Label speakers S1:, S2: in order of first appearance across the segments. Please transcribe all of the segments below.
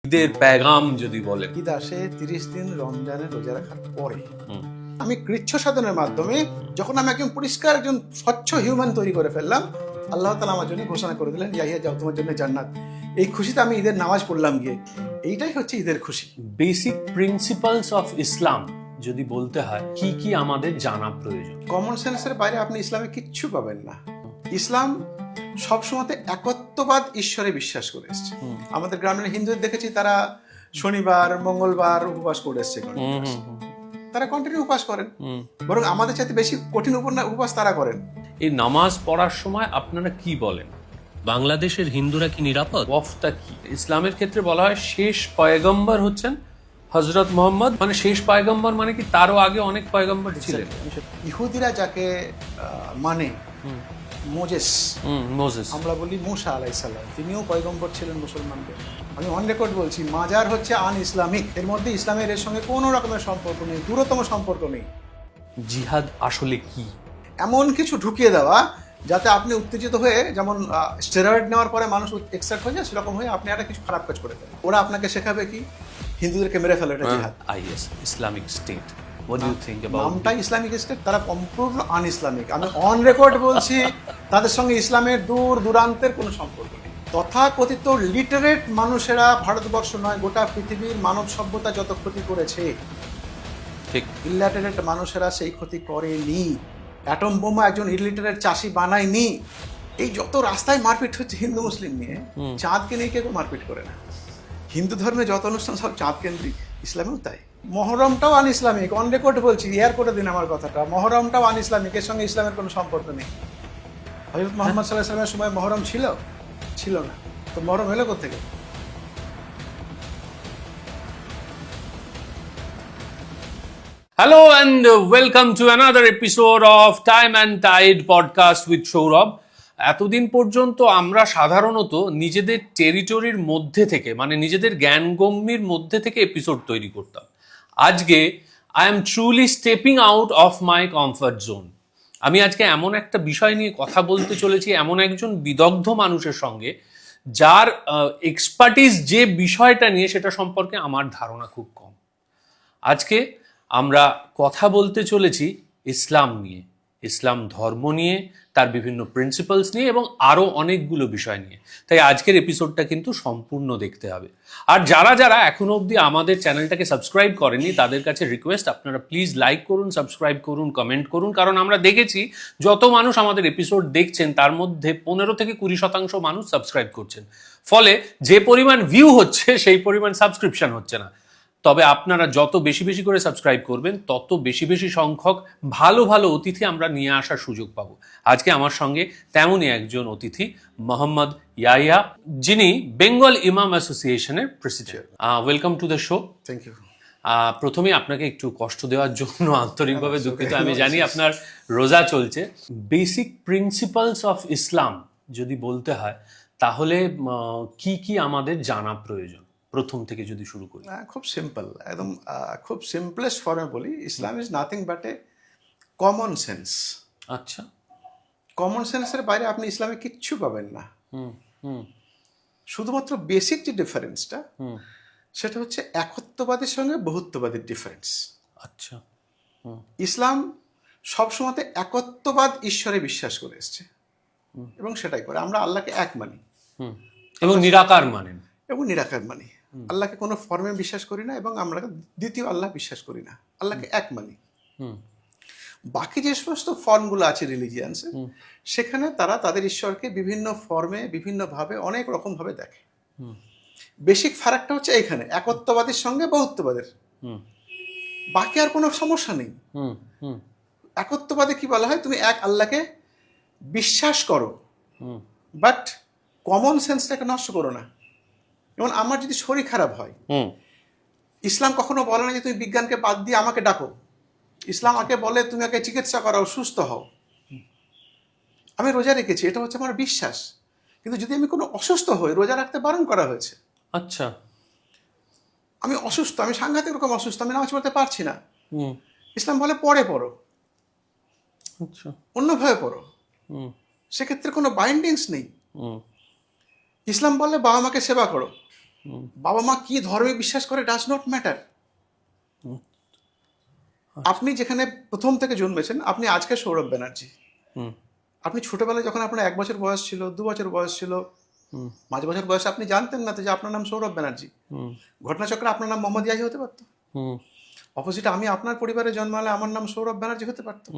S1: ঈদের পেগাম যদি বলেন।
S2: ঈদ আসে 30 দিন রমজানের রোজা রাখার পরে। আমি কৃচ্ছ সাধনের মাধ্যমে যখন আমি একজন পরিষ্কার একজন স্বচ্ছ হিউম্যান তৈরি করে ফেললাম, আল্লাহ তাআলা আমার জন্য ঘোষণা করে দিলেন, ইয়া যাও, তোমার জন্য জান্নাত। এই খুশিতে আমি ঈদের নামাজ পড়লাম গিয়ে। এইটাই হচ্ছে ঈদের খুশি।
S1: বেসিক প্রিন্সিপালস অফ ইসলাম যদি বলতে হয়, কি কি আমাদের জানা প্রয়োজন?
S2: কমন সেন্সের বাইরে আপনি ইসলামে কিচ্ছু পাবেন না। ইসলাম সবসময় একত্ববাদ ঈশ্বরে বিশ্বাস করে এসছে। আমাদের গ্রামের হিন্দুদের দেখেছি তারা শনিবার মঙ্গলবার উপবাস করে এসছে, তারা কন্টিনিউ উপবাস করেন, বরং আমাদের চাইতে বেশি কঠিন উপবাস তারা করেন।
S1: এই নামাজ পড়ার সময় আপনারা কি বলেন?
S3: বাংলাদেশের হিন্দুরা কি নিরাপদ?
S1: ওয়াফটা কি? ইসলামের ক্ষেত্রে বলা হয় শেষ পয়গম্বর হচ্ছেন হযরত মুহাম্মদ। মানে শেষ পয়গম্বর মানে কি তারও আগে অনেক পয়গম্বর ছিলেন।
S2: ইহুদিরা যাকে মানে মোজেস, আমরা বলি মুসা আলাইহিস সালাম, তিনিও পয়গম্বর ছিলেন মুসলমানদের। আমি অন রেকর্ড বলছি, মাজার হচ্ছে আন ইসলামিক। এর মধ্যে ইসলামের এর সঙ্গে কোনো রকমের সম্পর্ক নেই, দূরতম সম্পর্ক নেই।
S1: জিহাদ আসলে কি?
S2: এমন কিছু ঢুকিয়ে দেওয়া যাতে আপনি উত্তেজিত হয়ে, যেমন স্টেরয়েড নেওয়ার পরে মানুষ এক্সাইট হয়ে যায়, সেরকম হয়ে আপনি একটা কিছু খারাপ কাজ করে ফেলেন। ওরা আপনাকে শেখাবে কি? হিন্দুদেরকে মেরে ফেলো, এটা জিহাদ।
S1: Is, Islamic state. What do you think about
S2: নামটাই ইসলামিক স্টেট, তারা সম্পূর্ণ আন ইসলামিক। আমি অন রেকর্ড বলছি, তাদের সঙ্গে ইসলামের দূর দূরান্তের কোনো সম্পর্ক নেই। তথাকথিত লিটারেট মানুষেরা ভারতবর্ষ নয়, গোটা পৃথিবীর মানব সভ্যতা যত ক্ষতি করেছে,
S1: ঠিক
S2: ইলিটারেট মানুষেরা সেই ক্ষতি করেনি। অ্যাটম বোমা একজন ইলিটারেট চাষি বানায়নি। এই যত রাস্তায় মারপিট হচ্ছে হিন্দু মুসলিম নিয়ে, চাঁদকে নিয়ে কেউ মারপিট করে না। হিন্দু ধর্মে যত অনুষ্ঠান সব চাঁদ কেন্দ্রিক, ইসলামেও তাই। মহরমটাও আন ইসলামিক, অন রেকর্ড বলছি, এয়ার করে দিন আমার কথাটা। মহরমটাও আন ইসলামিক, এর সঙ্গে ইসলামের কোনো সম্পর্ক নেই। হযরত মুহাম্মদ সাল্লাল্লাহু আলাইহি ওয়াসাল্লামের সময় মহরম ছিল না, তো মহরম এলো কোত্থেকে?
S1: Hello and welcome to another episode of Time and Tide podcast with Sourav. এতদিন পর্যন্ত আমরা সাধারণত নিজেদের টেরিটরির মধ্যে থেকে, মানে নিজেদের জ্ঞানগম্যির মধ্যে থেকে এপিসোড তৈরি করতাম। আজকে I am truly stepping out of my comfort zone. আমি আজকে এমন একটা বিষয় নিয়ে কথা বলতে চলেছি, এমন একজন বিদগ্ধ মানুষের সঙ্গে, যার এক্সপার্টিস যে বিষয়টা নিয়ে সেটা সম্পর্কে আমার ধারণা খুব কম। আজকে আমরা কথা বলতে চলেছি ইসলাম নিয়ে, ইসলাম ধর্ম নিয়ে, তার বিভিন্ন প্রিন্সিপালস নিয়ে এবং আরও অনেকগুলো বিষয় নিয়ে। তাই আজকের এপিসোডটা কিন্তু সম্পূর্ণ দেখতে হবে। আর যারা যারা এখনো অবধি আমাদের চ্যানেলটাকে সাবস্ক্রাইব করেনি, তাদের কাছে রিকোয়েস্ট, আপনারা প্লিজ লাইক করুন, সাবস্ক্রাইব করুন, কমেন্ট করুন। কারণ আমরা দেখেছি যত মানুষ আমাদের এপিসোড দেখছেন তার মধ্যে 15 থেকে 20% মানুষ সাবস্ক্রাইব করছেন। ফলে যে পরিমাণ ভিউ হচ্ছে সেই পরিমাণ সাবস্ক্রিপশন হচ্ছে না। তবে আপনারা যত বেশি বেশি করে সাবস্ক্রাইব করবেন, তত বেশি বেশি সংখ্যক ভালো ভালো অতিথি আমরা নিয়ে আসার সুযোগ পাবো। আজকে আমার সঙ্গে তেমনই একজন অতিথি, মোহাম্মদ ইয়াহিয়া, যিনি বেঙ্গল ইমাম অ্যাসোসিয়েশনের president. Welcome to the show.
S2: Thank you.
S1: প্রথমেই আপনাকে একটু কষ্ট দেওয়ার জন্য আন্তরিকভাবে দুঃখিত। আমি জানি আপনার রোজা চলছে। বেসিক প্রিন্সিপালস অফ ইসলাম যদি বলতে হয়, তাহলে কি কি আমাদের জানা প্রয়োজন? প্রথম থেকে যদি শুরু করি।
S2: খুব সিম্পল, একদম খুব সিম্পলেস্ট ফর্মে বলি, Islam is nothing but a common sense.
S1: আচ্ছা,
S2: কমন সেন্সের বাইরে আপনি ইসলামে কিচ্ছু পাবেন না। শুধুমাত্র বেসিক যে ডিফারেন্সটা, সেটা হচ্ছে একত্ববাদের সঙ্গে বহুত্ববাদের ডিফারেন্স।
S1: আচ্ছা,
S2: ইসলাম সবসময় একত্ববাদ ঈশ্বরে বিশ্বাস করে এসছে এবং সেটাই করে। আমরা আল্লাহকে এক মানি
S1: এবং নিরাকার মানেন,
S2: এবং নিরাকার মানি। আল্লাহকে কোনো ফর্মে বিশ্বাস করি না এবং আমরা দ্বিতীয় আল্লাহ বিশ্বাস করি না, আল্লাহকে এক মানি। বাকি যে সমস্ত ফর্মগুলো আছে রিলিজিয়ান্সে, সেখানে তারা তাদের ঈশ্বরকে বিভিন্ন ফর্মে, বিভিন্নভাবে, অনেক রকমভাবে দেখে। বেসিক ফারাকটা হচ্ছে এইখানে, একত্ববাদের সঙ্গে বহুত্ববাদের। বাকি আর কোনো সমস্যা নেই। একত্ববাদে কি বলা হয়? তুমি এক আল্লাহকে বিশ্বাস করো, বাট কমন সেন্সটাকে নষ্ট করো না। যেমন আমার যদি শরীর খারাপ হয়, ইসলাম কখনো বলে না যে তুমি বিজ্ঞানকে বাদ দিয়ে আমাকে ডাকো। ইসলাম আমাকে বলে তুমি আগে চিকিৎসা করাও, সুস্থ হও। আমি রোজা রেখেছি, এটা হচ্ছে আমার বিশ্বাস। কিন্তু যদি আমি কোনো অসুস্থ হই, রোজা রাখতে বারণ করা হয়েছে।
S1: আচ্ছা,
S2: আমি অসুস্থ, আমি সাংঘাতিক রকম অসুস্থ, আমি নামাজ পড়তে পারছি না, ইসলাম বলে পরে পড়ো,
S1: আচ্ছা,
S2: অন্যভাবে পড়ো। সেক্ষেত্রে কোনো বাইন্ডিংস নেই। ইসলাম বলে বাবা মাকে সেবা করো, বাবা মা কি ধর্মে বিশ্বাস করে ডাজ নট ম্যাটার। আপনি যেখানে প্রথম থেকে জন্মেছেন, আপনি আজকে সৌরভ ব্যানার্জি। আপনি ছোটবেলায় যখন আপনার 1 বছর বয়স ছিল, 2 বছর বয়স ছিল, 5 বছর বয়সে আপনি জানতেন না তো যে আপনার নাম সৌরভ ব্যানার্জি। ঘটনাচক্রে আপনার নাম মোহাম্মদ ইয়াহি হতে পারতো। অপোজিটে আমি আপনার পরিবারে জন্মালে আমার নাম সৌরভ ব্যানার্জি হতে পারতো।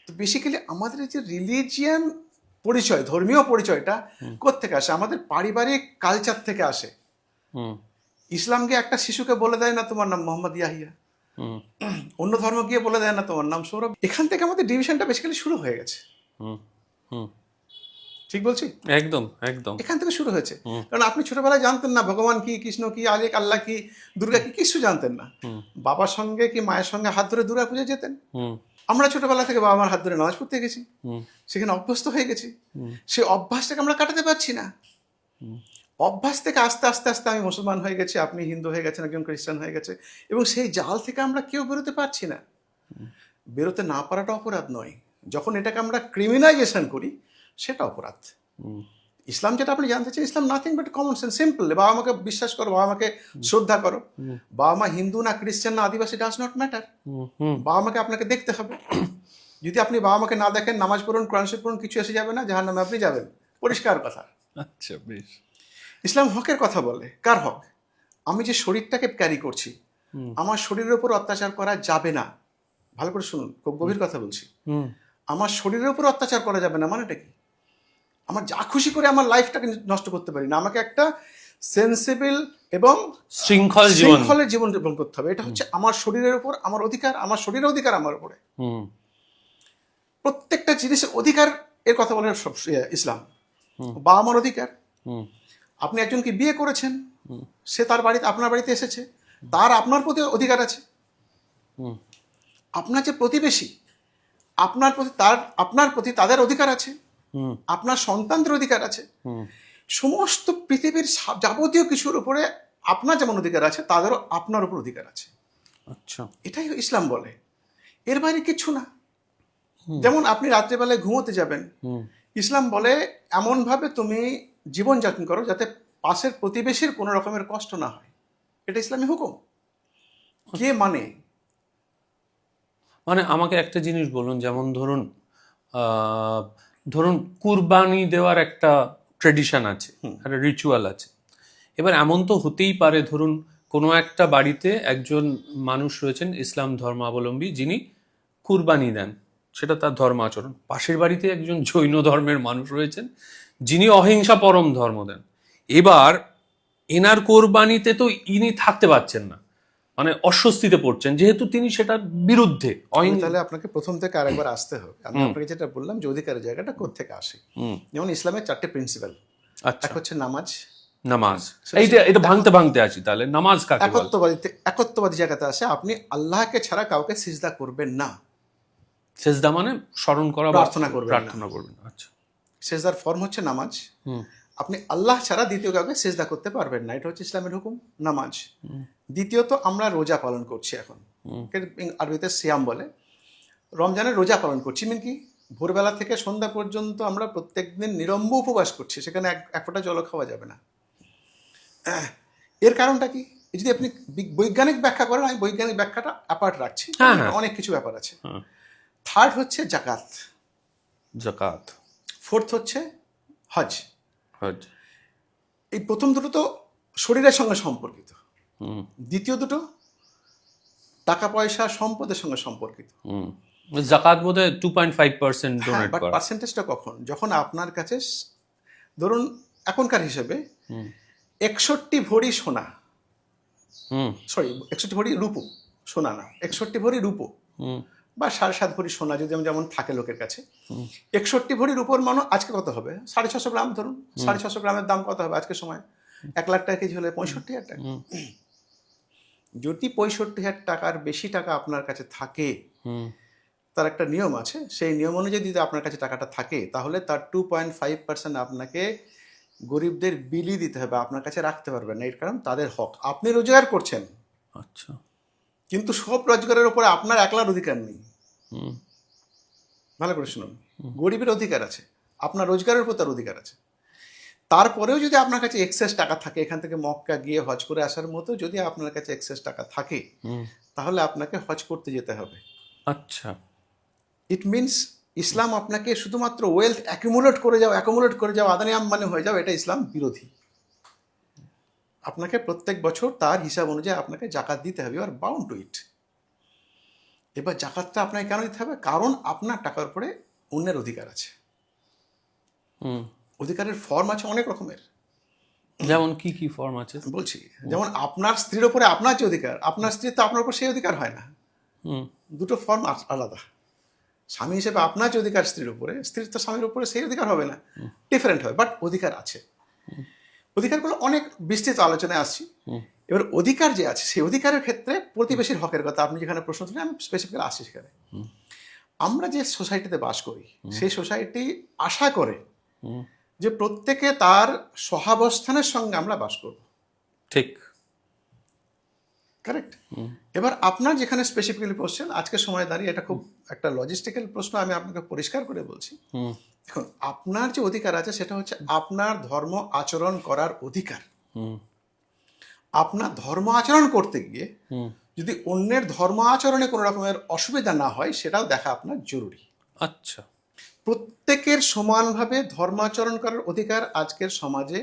S2: তো বেসিক্যালি আমাদের এই যে রিলিজিয়ান পরিচয়, ধর্মীয় পরিচয়টা কোত্থেকে আসে? আমাদের পারিবারিক কালচার থেকে আসে। ইসলামকে একটা শিশুকে বলে দেয় না তোমার নাম মোহাম্মদ ইয়াহিয়া, অন্য ধর্ম গিয়ে বলে দেয় না তোমার নাম সৌরভ। এখান থেকে আমাদের ডিভিশনটা বেসিক্যালি শুরু হয়ে গেছে। ঠিক বলছি?
S1: একদম একদম
S2: এখান থেকে শুরু হয়েছে। কারণ আপনি ছোটবেলায় জানতেন না ভগবান কি, কৃষ্ণ কি, আল্লাহ কি, দুর্গা কি, কিছু জানতেন না। বাবার সঙ্গে কি মায়ের সঙ্গে হাত ধরে দুর্গা পুজো যেতেন। আমরা ছোটবেলা থেকে বাবা মার হাত ধরে নামাজ পড়তে গেছি, সেখানে অভ্যস্ত হয়ে গেছি। সেই অভ্যাসটাকে আমরা কাটাতে পারছি না। অভ্যাস থেকে আস্তে আস্তে আস্তে আমি মুসলমান হয়ে গেছি, আপনি হিন্দু হয়ে গেছেন, একজন খ্রিস্টান হয়ে গেছে, এবং সেই জাল থেকে আমরা কেউ বেরোতে পারছি না। বেরোতে না পারাটা অপরাধ নয়, যখন এটাকে আমরা ক্রিমিনালাইজেশন করি সেটা অপরাধ। ইসলাম যেটা আপনি জানতে চান, Islam nothing but common sense, simple. বাবা মাকে বিশ্বাস করো, বাবা মাকে শ্রদ্ধা করো। বাবা মা হিন্দু না খ্রিস্টান না আদিবাসী ডাজ নট ম্যাটার। বাবা মাকে আপনাকে দেখতে হবে। যদি আপনি বাবা মাকে না দেখেন, নামাজ পড়ুন, কোরআন শরীফ পড়ুন, কিছু এসে যাবে না, জাহান্নামে আপনি যাবেন, পরিষ্কার কথা।
S1: আচ্ছা, বেশ।
S2: ইসলাম হকের কথা বলে। কার হক? আমি যে শরীরটাকে ক্যারি করছি, আমার শরীরের উপর অত্যাচার করা যাবে না। ভালো করে শুনুন, খুব গভীর কথা বলছি। আমার শরীরের উপর অত্যাচার করা যাবে না মানেটা কি? আমার যা খুশি করে আমার লাইফটাকে নষ্ট করতে পারি না। আমাকে একটা সেন্সিবল এবং শৃঙ্খলের জীবন যাপন করতে হবে। এটা হচ্ছে আমার শরীরের উপর আমার অধিকার, আমার শরীরের অধিকার আমার উপরে। প্রত্যেকটা জিনিসের অধিকার এর কথা বলে ইসলাম। বা আমার অধিকার। আপনি একজনকে বিয়ে করেছেন, সে তার বাড়িতে, আপনার বাড়িতে এসেছে, তার আপনার প্রতি অধিকার আছে। আপনার যে প্রতিবেশী, আপনার প্রতি তাদের অধিকার আছে। আপনার সন্তানদের অধিকার আছে। সমস্ত পৃথিবীর যাবতীয় কিছুর উপরে আপনার যেমন অধিকার আছে, তাদেরও আপনার উপর অধিকার আছে।
S1: আচ্ছা,
S2: এটাই ইসলাম বলে, এর বাইরে কিছু না। যেমন আপনি রাত্রেবেলায় ঘুমোতে যাবেন, ইসলাম বলে এমনভাবে তুমি জীবনযাপন করো যাতে পাশের প্রতিবেশীর কোনো রকমের কষ্ট না হয়। এটা ইসলামী হুকুম। কে মানে?
S1: মানে আমাকে একটা জিনিস বলুন, যেমন ধরুন কুরবানি দেওয়ার একটা ট্রেডিশন আছে, একটা রিচুয়াল আছে। এবার এমন তো হতেই পারে, ধরুন কোনো একটা বাড়িতে একজন মানুষ রয়েছেন ইসলাম ধর্মাবলম্বী, যিনি কুরবানি দেন, সেটা তার ধর্ম আচরণ। পাশের বাড়িতে একজন জৈন ধর্মের মানুষ রয়েছেন, যিনি অহিংসা পরম ধর্ম দেন। এবার এনার কোরবানিতে তো ইনি থাকতে পারছেন না, মানে অস্বস্তিতে পড়ছেন, যেহেতু তিনি সেটার বিরুদ্ধে।
S2: তাহলে আপনাকে প্রথম থেকে আরেকবার আসতে হবে। আমি আপনাকে যেটা বললাম যে অধিকারের জায়গাটা কোত্থেকে আসে। যেমন ইসলামের 4টে প্রিন্সিপাল। এক হচ্ছে নামাজ।
S1: এটা ভাঙতে ভাঙতে আসি। তাহলে নামাজ কাকে বলে?
S2: একত্ববাদী জায়গাতে আসে, আপনি আল্লাহকে ছাড়া কাউকে সিজদা করবেন না।
S1: সিজদা মানে স্মরণ করা,
S2: প্রার্থনা করবেন।
S1: আচ্ছা,
S2: সিজদার ফর্ম হচ্ছে নামাজ। আপনি আল্লাহ ছাড়া দ্বিতীয় কাউকে সিজদা করতে পারবেন না। এটা হচ্ছে ইসলামের হুকুম, নামাজ। দ্বিতীয়ত, আমরা রোজা পালন করছি এখন, আরবিতে সিয়াম বলে। রমজানের রোজা পালন করছি, মিন কি ভোরবেলা থেকে সন্ধ্যা পর্যন্ত আমরা প্রত্যেকদিন নিরম্ব উপবাস করছি, সেখানে এক ফোঁটা জল খাওয়া যাবে না। এর কারণটা কি? যদি আপনি বৈজ্ঞানিক ব্যাখ্যা করেন, আমি বৈজ্ঞানিক ব্যাখ্যাটা অ্যাপার্ট রাখছি, অনেক কিছু ব্যাপার আছে। থার্ড হচ্ছে জাকাত। ফোর্থ হচ্ছে হজ। এই প্রথম দুটো তো শরীরের সঙ্গে সম্পর্কিত, দ্বিতীয় দুটো টাকা পয়সা সম্পদের সঙ্গে সম্পর্কিত।
S1: জাকাত বোধহয় 2.5% ডোনেট
S2: করা। বাট পার্সেন্টেজটা কখন? যখন আপনার কাছে ধরুন এখনকার হিসেবে 61 ভরি সোনা, 61 ভরি রূপো, সোনা না, 61 ভরি রূপো বা 7.5 ভরি সোনা যদি যেমন থাকে লোকের কাছে। 61 ভরি রূপোর মান আজকে কত হবে? 650 গ্রাম। ধরুন 650 গ্রামের দাম কত হবে আজকের সময়? 1 লাখ টাকা কেজি হলে 65,000 টাকা। যদি 65,000 টাকার বেশি টাকা আপনার কাছে থাকে, তার একটা নিয়ম আছে। সেই নিয়ম অনুযায়ী যদি আপনার কাছে টাকাটা থাকে, তাহলে তার 2.5% আপনাকে গরিবদের বিলি দিতে হবে, আপনার কাছে রাখতে পারবেন না। এর কারণ তাদের হক। আপনি রোজগার করছেন,
S1: আচ্ছা,
S2: কিন্তু সব রোজগারের উপরে আপনার একলার অধিকার নেই। ভালো করে শুনুন, গরিবের অধিকার আছে, আপনার রোজগারের উপর তার অধিকার আছে। তারপরেও যদি আপনার কাছে এক্সেস টাকা থাকে, এখান থেকে মক্কা গিয়ে হজ করে আসার মতো যদি আপনার কাছে এক্সেস টাকা থাকে, তাহলে আপনাকে হজ করতে যেতে হবে।
S1: আচ্ছা,
S2: ইট মিনস ইসলাম আপনাকে শুধুমাত্র ওয়েলথ অ্যাকুমুলেট করে যাও, আদানি আম্বানি হয়ে যাও, এটা ইসলাম বিরোধী। আপনাকে প্রত্যেক বছর তার হিসাব অনুযায়ী আপনাকে জাকাত দিতে হবে, আর বাউন্ড টু ইট। এবার জাকাতটা আপনাকে কেন দিতে হবে? কারণ আপনার টাকার উপরে অন্যের অধিকার আছে। অধিকারের ফর্ম আছে অনেক রকমের।
S1: যেমন কি কি ফর্ম আছে
S2: বলছি, যেমন আপনার স্ত্রীর উপরে আপনার যে অধিকার, আপনার স্ত্রীর তো আপনার উপর সেই অধিকার হয় না। দুটো ফর্ম আলাদা। স্বামী হিসেবে আপনার যে অধিকার স্ত্রীর উপরে, স্ত্রীর তো স্বামীর উপরে সেই অধিকার হবে না, ডিফারেন্ট হবে, বাট অধিকার আছে। অধিকারগুলো অনেক বিস্তৃত আলোচনায় আসছি। এবার অধিকার যে আছে, সেই অধিকারের ক্ষেত্রে প্রতিবেশীর হকের কথা আপনি যেখানে প্রশ্ন তুলে, আমি স্পেসিফিক্যালি আসছি সেখানে। আমরা যে সোসাইটিতে বাস করি, সেই সোসাইটি আশা করে যে প্রত্যেকে তার সহাবস্থানের সঙ্গে আমরা বাস করব।
S1: ঠিক,
S2: কারেক্ট। এবার আপনার যেখানে স্পেসিফিক্যালি কোশ্চেন, আজকের সময় দাঁড়িয়ে এটা খুব একটা লজিস্টিক্যাল প্রশ্ন, আমি আপনাকে পরিষ্কার করে বলছি। দেখুন, আপনার যে অধিকার আছে সেটা হচ্ছে আপনার ধর্ম আচরণ করার অধিকার। আপনার ধর্ম আচরণ করতে গিয়ে যদি অন্যের ধর্ম আচরণে কোনো রকমের অসুবিধা না হয়, সেটাও দেখা আপনার জরুরি।
S1: আচ্ছা,
S2: প্রত্যেকের সমানভাবে ধর্মাচরণ করার অধিকার আজকের সমাজে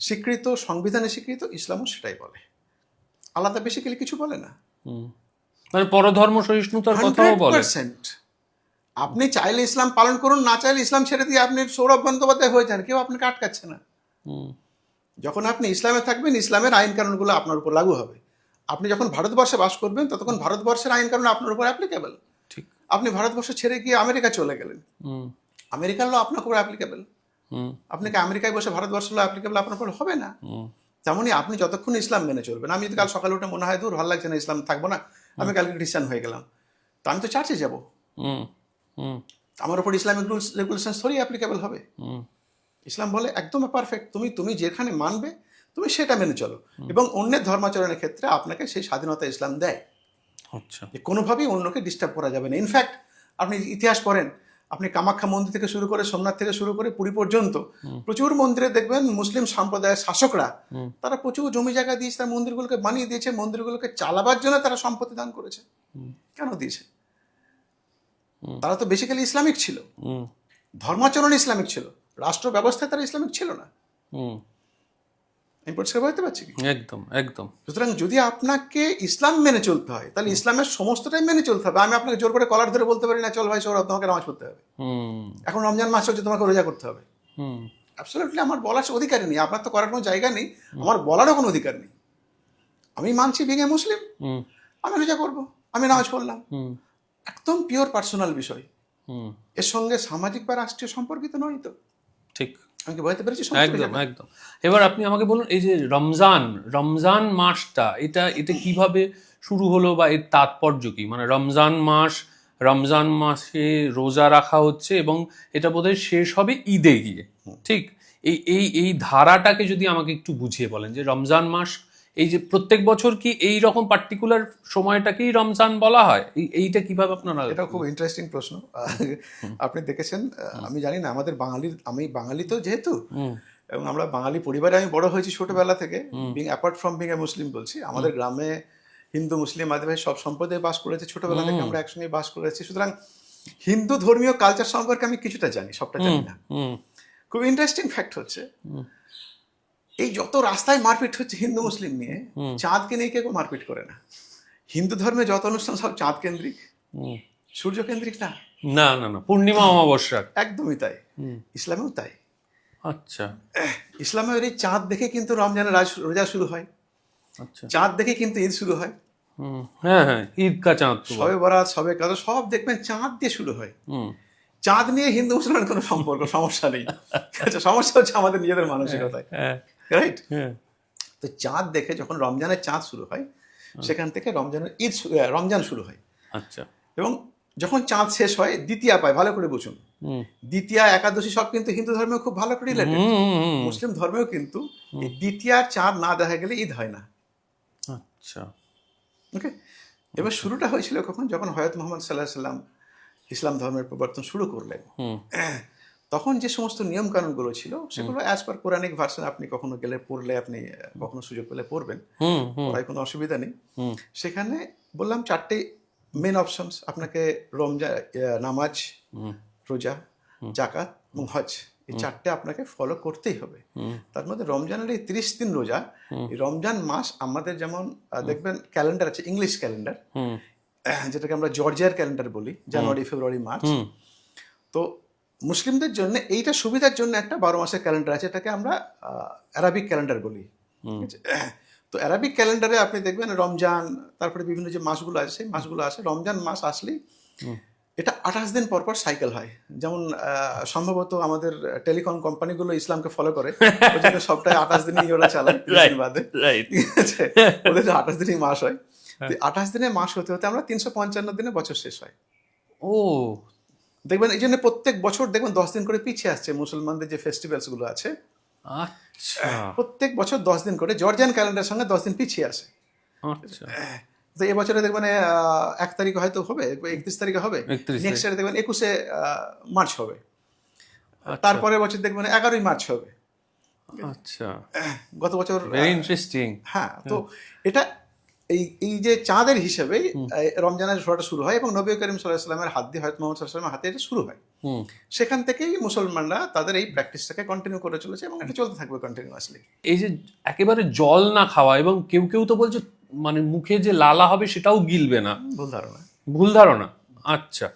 S2: স্বীকৃত, সংবিধানে স্বীকৃত, ইসলামও সেটাই বলে, আলাদা বেসিক্যালি কিছু বলে না।
S1: মানে পরধর্ম সহিষ্ণুতার কথাও বলে।
S2: 100%। আপনি চাইলে ইসলাম পালন করুন, না চাইলে ইসলাম ছেড়ে দিয়ে আপনি সৌরভ বন্দ্যোপাধ্যায় হয়ে যান, কেউ আপনাকে আটকাচ্ছে না। যখন আপনি ইসলামে থাকবেন, ইসলামের আইন কানুনগুলো আপনার উপর লাগু হবে। আপনি যখন ভারতবর্ষে বাস করবেন, ততক্ষণ ভারতবর্ষের আইন কানুন আপনার উপর অ্যাপ্লিকেবল।
S1: ঠিক,
S2: আপনি ভারতবর্ষ ছেড়ে গিয়ে আমেরিকা চলে গেলেন, আমেরিকার ল আপনার উপর অ্যাপ্লিকেবল। আপনাকে আমেরিকায় বসে ভারতবর্ষের ল অ্যাপ্লিকেবল আপনার উপর হবে না। তেমনই আপনি যতক্ষণ ইসলাম মেনে চলবেন, আমি যদি কাল সকালে উঠে মনে হয় দূর ভালো লাগছে না, ইসলাম থাকবো না, আমি কালকে খ্রিস্টান হয়ে গেলাম, তো আমি তো চার্চে যাব, আমার উপর ইসলামিক রুলস রেগুলেশন থোড়ি অ্যাপ্লিকেবল হবে। ইসলাম বলে একদম পারফেক্ট, তুমি যেখানে মানবে তুমি সেটা মেনে চলো, এবং অন্যের ধর্মাচরণের ক্ষেত্রে আপনাকে সেই স্বাধীনতা ইসলাম দেয়।
S1: আচ্ছা,
S2: যে কোনোভাবেই অন্যকে ডিস্টার্ব করা যাবে না। ইনফ্যাক্ট আপনি ইতিহাস পড়েন, আপনি কামাখ্যা মন্দির থেকে শুরু করে, সোমনাথ থেকে শুরু করে পুরী পর্যন্ত প্রচুর মন্দিরে দেখবেন মুসলিম সম্প্রদায়ের শাসকরা তারা প্রচুর জমি জায়গা দিয়েছে, তার মন্দিরগুলোকে বানিয়ে দিয়েছে, মন্দিরগুলোকে চালাবার জন্য তারা সম্পত্তি দান করেছে। কেন দিয়েছে? তারা তো বেসিক্যালি ইসলামিক ছিল, ধর্মাচরণ ইসলামিক ছিল, রাষ্ট্র ব্যবস্থায় তারা ইসলামিক ছিল না। আমি পরিষ্কার বলতে পারছি কি?
S1: একদম একদম।
S2: সুতরাং যদি আপনাকে ইসলাম মেনে চলতে হয়, তাহলে ইসলামের সমস্তটাই মেনে চলতে হবে। আমি আপনাকে জোর করে কলার ধরে বলতে পারি না, চল ভাই সৌরভ তোমাকে নামাজ পড়তে হবে, এখন রমজান মাস হচ্ছে তোমাকে রোজা করতে হবে। অ্যাবসলিউটলি আমার বলার অধিকারই নেই, আপনার তো করার কোনো জায়গা নেই, আমার বলারও কোনো অধিকার নেই। আমি মানছি বিং এ মুসলিম, আমি রোজা করবো, আমি নামাজ পড়লাম, একদম পিওর পার্সোনাল বিষয়, এর সঙ্গে সামাজিক বা রাষ্ট্রীয় সম্পর্কিত নয়। তো
S1: ঠিক,
S2: আমি কি বলতে পেরেছি?
S1: একদম একদম। এবার আপনি আমাকে বলুন, এই যে রমজান মাসটা, এটা কিভাবে শুরু হলো বা এর তাৎপর্য কি? মানে রমজান মাসে রোজা রাখা হচ্ছে এবং এটা বোধহয় শেষ হবে ঈদে গিয়ে, ঠিক? এই ধারাটাকে যদি আমাকে একটু বুঝিয়ে বলেন, যে রমজান মাস, এই যে প্রত্যেক বছর কি এই রকম পার্টিকুলার সময়টাকেই রমজান বলা হয়? এইটা কিভাবে আপনারা?
S2: এটা খুব ইন্টারেস্টিং প্রশ্ন। আপনি দেখেছেন, আমি জানি না, আমাদের আমি বাঙালি তো যেহেতু, এবং আমরা বাঙালি পরিবারে আমি বড় হয়েছি ছোটবেলা থেকে, অ্যাপার্ট ফ্রম বিং এ মুসলিম বলছি, আমাদের গ্রামে হিন্দু মুসলিম আদিবাসী সব সম্প্রদায় বাস করেছে, ছোটবেলা থেকে আমরা একসঙ্গে বাস করেছি। সুতরাং হিন্দু ধর্মীয় কালচার সম্পর্কে আমি কিছুটা জানি, সবটা জানি না। খুব ইন্টারেস্টিং ফ্যাক্ট হচ্ছে, এই যত রাস্তায় মারপিট হচ্ছে হিন্দু মুসলিম নিয়ে, চাঁদকে নিয়ে কেউ মারপিট করে না। হিন্দু ধর্মে যত অনুষ্ঠান সব চাঁদ কেন্দ্রিক, সূর্য কেন্দ্রিক না।
S1: না না না, পূর্ণিমা অমাবস্যা
S2: একদমই তাই, ইসলামেও তাই।
S1: আচ্ছা,
S2: ইসলামের এই চাঁদ দেখে কিন্তু রমজানের রোজা শুরু হয়,
S1: আচ্ছা,
S2: চাঁদ দেখে কিন্তু ঈদ শুরু হয়।
S1: হ্যাঁ হ্যাঁ, ঈদ কা চাঁদ,
S2: সবে বরাত, সবে কদর সব দেখবেন চাঁদ দিয়ে শুরু হয়। চাঁদ নিয়ে হিন্দু মুসলমান কোনো সমস্যা নেই। আচ্ছা, সমস্যা হচ্ছে আমাদের নিজেদের মানসিকতায়, রাইট? তো চাঁদ দেখে যখন রমজানের চাঁদ শুরু হয়, সেখান থেকে রমজান শুরু হয়।
S1: আচ্ছা,
S2: এবং যখন চাঁদ শেষ হয়, দ্বিতীয়া পায়, ভালো করে বুঝুন, দ্বিতীয়া একাদশী সব কিন্তু হিন্দু ধর্মেও খুব ভালো করে রিলেটেড, মুসলিম ধর্মেও কিন্তু এই দ্বিতীয়ার চাঁদ না দেখা গেলে ঈদ হয় না।
S1: আচ্ছা,
S2: ওকে। এবার শুরুটা হয়েছিল কখন? যখন হযরত মুহাম্মদ সাল্লাল্লাহু আলাইহি সাল্লাম ইসলাম ধর্মের প্রবর্তন শুরু করলেন, তখন যে সমস্ত নিয়ম কানুনগুলো ছিল সেগুলো অ্যাজ পার কোরআনিক ভার্সন আপনি কখনো গেলে পড়লে আপনি কখনো সুযোগ পেলে পড়বেন, পড়ায় কোনো অসুবিধা নেই। সেখানে বললাম 4টে মেন অপশনস আপনাকে রমজান, নামাজ, রোজা, জাকাত এবং হজ, এই 4টে আপনাকে ফলো করতেই হবে। তার মধ্যে রমজানের এই 30 দিন রোজা, এই রমজান মাস আমাদের যেমন দেখবেন ক্যালেন্ডার আছে, ইংলিশ ক্যালেন্ডার, যেটাকে আমরা জর্জিয়ার ক্যালেন্ডার বলি, জানুয়ারি, ফেব্রুয়ারি, মার্চ। তো মুসলিমদের জন্য এইটা সুবিধার জন্য একটা 12 মাসের ক্যালেন্ডার আছে, এটাকে আমরা অ্যারাবিক ক্যালেন্ডার বলি। তো অ্যারাবিক ক্যালেন্ডারে আপনি দেখবেন রমজান, তারপরে বিভিন্ন যে মাসগুলো আছে সেই মাসগুলো আসে। রমজান মাস আসলেই এটা 28 দিন পর পর সাইকেল হয়। যেমন সম্ভবত আমাদের টেলিকম কোম্পানিগুলো ইসলামকে ফলো করে, ওই জন্য সবটাই 28 দিনই ওরা চালায়, বাদে ঠিক আছে, ওদের 28 দিনই মাস হয়। 28 দিনে মাস হতে হতে আমরা 355 দিনে বছর শেষ হয়।
S1: ও
S2: দেখবেন এই জন্য প্রত্যেক বছর দেখবেন 10 দিন করে পিছিয়ে আসছে মুসলমানদের যে ফেস্টিভ্যালস গুলো আছে,
S1: আচ্ছা
S2: প্রত্যেক বছর 10 দিন করে জর্জিয়ান ক্যালেন্ডারের সঙ্গে 10 দিন পিছিয়ে আসে।
S1: আচ্ছা
S2: তো এবছরে দেখবেন 1 তারিখে হয়তো হবে, 31 তারিখে হবে,
S1: 31
S2: নেক্সট ইয়ারে দেখবেন 21 মার্চ হবে, তারপরে বছর দেখবেন 11 মার্চ হবে।
S1: আচ্ছা,
S2: গত বছর
S1: ভেরি ইন্টারেস্টিং।
S2: হ্যাঁ, তো এটা এই যে চাঁদের হিসেবে রমজানের শুরুটা শুরু হয় এবং নবী করিম সাল্লাল্লাহু আলাইহি ওয়াসাল্লামের হাত দিয়ে, হযরত মুহাম্মদ সাল্লাল্লাহু আলাইহি ওয়াসাল্লামের হাতে এটা শুরু হয়। সেখান থেকেই মুসলমানরা তাদের এই প্র্যাকটিসটাকে কন্টিনিউ করে চলেছে এবং এটা চলতে থাকবে কন্টিনিউয়াসলি।
S1: এই যে একেবারে জল না খাওয়া, এবং কেউ কেউ তো বলছে মানে মুখে যে লালা হবে সেটাও গিলবে না,
S2: ভুল ধারণা।
S1: ভুল ধারণা। আচ্ছা,